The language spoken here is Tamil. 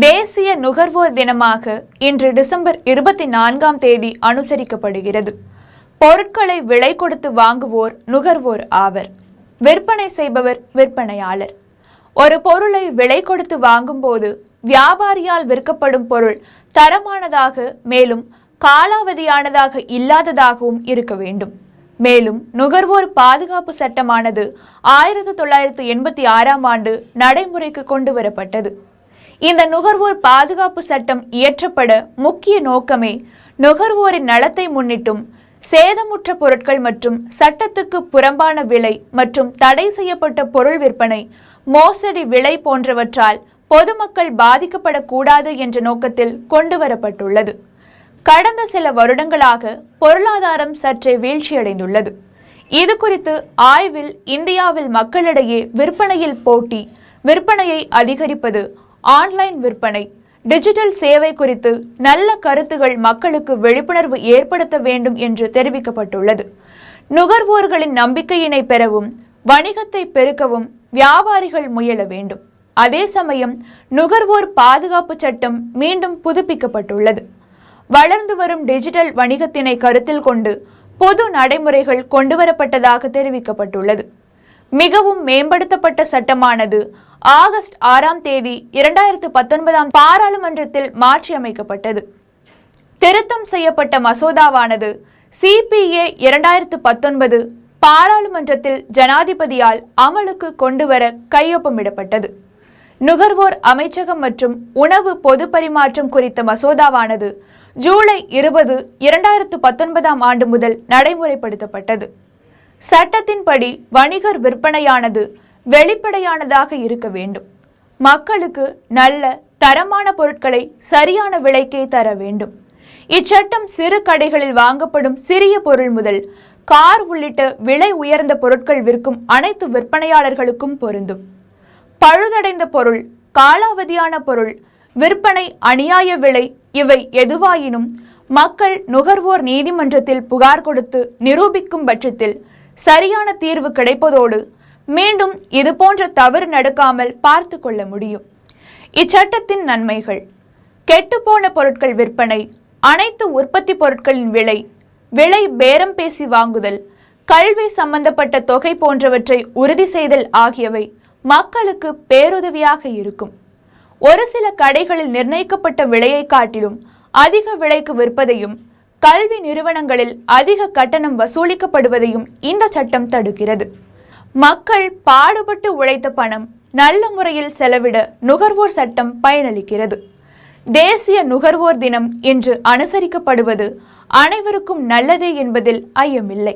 தேசிய நுகர்வோர் தினமாக இன்று டிசம்பர் 24ஆம் தேதி அனுசரிக்கப்படுகிறது. பொருட்களை விலை கொடுத்து வாங்குவோர் நுகர்வோர் ஆவர். விற்பனை செய்பவர் விற்பனையாளர். ஒரு பொருளை விலை கொடுத்து வாங்கும்போது வியாபாரியால் விற்கப்படும் பொருள் தரமானதாக மேலும் காலாவதியானதாக இல்லாததாகவும் இருக்க வேண்டும். மேலும் நுகர்வோர் பாதுகாப்பு சட்டமானது 1986ஆம் ஆண்டு நடைமுறைக்கு கொண்டு வரப்பட்டது. இந்த நுகர்வோர் பாதுகாப்பு சட்டம் இயற்றப்பட முக்கிய நோக்கமே நுகர்வோரின் நலத்தை முன்னிட்டும் சேதமுற்ற பொருட்கள் மற்றும் சட்டத்துக்கு புறம்பான விலை மற்றும் தடை செய்யப்பட்ட பொருள் விற்பனை, மோசடி விலை போன்றவற்றால் பொதுமக்கள் பாதிக்கப்படக்கூடாது என்ற நோக்கத்தில் கொண்டு வரப்பட்டுள்ளது. கடந்த சில வருடங்களாக பொருளாதாரம் சற்றே வீழ்ச்சியடைந்துள்ளது. இது குறித்து ஆய்வில் இந்தியாவில் மக்களிடையே விற்பனையில் போட்டி, விற்பனையை அதிகரிப்பது, ஆன்லைன் விற்பனை, டிஜிட்டல் சேவை குறித்து நல்ல கருத்துகள் மக்களுக்கு விழிப்புணர்வு ஏற்படுத்த வேண்டும் என்று தெரிவிக்கப்பட்டுள்ளது. நுகர்வோர்களின் நம்பிக்கையினை பெறவும் வணிகத்தை பெருக்கவும் வியாபாரிகள் முயல வேண்டும். அதே சமயம் நுகர்வோர் பாதுகாப்பு சட்டம் மீண்டும் புதுப்பிக்கப்பட்டுள்ளது. வளர்ந்து வரும் டிஜிட்டல் வணிகத்தினை கருத்தில் கொண்டு பொது நடைமுறைகள் கொண்டுவரப்பட்டதாக தெரிவிக்கப்பட்டுள்ளது. மிகவும் மேம்படுத்தப்பட்ட சட்டமானது ஆகஸ்ட் 6ஆம் தேதி 2019 பாராளுமன்றத்தில் மாற்றியமைக்கப்பட்டது. திருத்தம் செய்யப்பட்ட மசோதாவானது CPA 2019 பாராளுமன்றத்தில் ஜனாதிபதியால் அமலுக்கு கொண்டுவர கையொப்பமிடப்பட்டது. நுகர்வோர் அமைச்சகம் மற்றும் உணவு பொது பரிமாற்றம் குறித்த மசோதாவானது ஜூலை 20, 2019 ஆண்டு முதல் நடைமுறைப்படுத்தப்பட்டது. சட்டத்தின்படி வணிகர் விற்பனையானது வெளிப்படையானதாக இருக்க வேண்டும். மக்களுக்கு நல்ல தரமான பொருட்களை சரியான விலைக்கே தர வேண்டும். இச்சட்டம் சிறு கடைகளில் வாங்கப்படும் சிறிய பொருள் முதல் கார் உள்ளிட்ட விலை உயர்ந்த பொருட்கள் விற்கும் அனைத்து விற்பனையாளர்களுக்கும் பொருந்தும். பழுதடைந்த பொருள், காலாவதியான பொருள், விற்பனை அநியாய விலை இவை எதுவாயினும் மக்கள் நுகர்வோர் நீதிமன்றத்தில் புகார் கொடுத்து நிரூபிக்கும் பட்சத்தில் சரியான தீர்வு கிடைப்பதோடு மீண்டும் இதுபோன்ற தவறு நடக்காமல் பார்த்து கொள்ள முடியும். இச்சட்டத்தின் நன்மைகள்: கெட்டுப்போன பொருட்கள் விற்பனை, அனைத்து உற்பத்தி பொருட்களின் விலை பேரம் பேசி வாங்குதல், கல்வி சம்பந்தப்பட்ட தொகை போன்றவற்றை உறுதி செய்தல் ஆகியவை மக்களுக்கு பேருதவியாக இருக்கும். ஒரு சில கடைகளில் நிர்ணயிக்கப்பட்ட விலையை காட்டிலும் அதிக விலைக்கு விற்பதையும் கல்வி நிறுவனங்களில் அதிக கட்டணம் வசூலிக்கப்படுவதையும் இந்த சட்டம் தடுக்கிறது. மக்கள் பாடுபட்டு உழைத்த பணம் நல்ல முறையில் செலவிட நுகர்வோர் சட்டம் பயனளிக்கிறது. தேசிய நுகர்வோர் தினம் இன்று அனுசரிக்கப்படுவது அனைவருக்கும் நல்லதே என்பதில் ஐயமில்லை.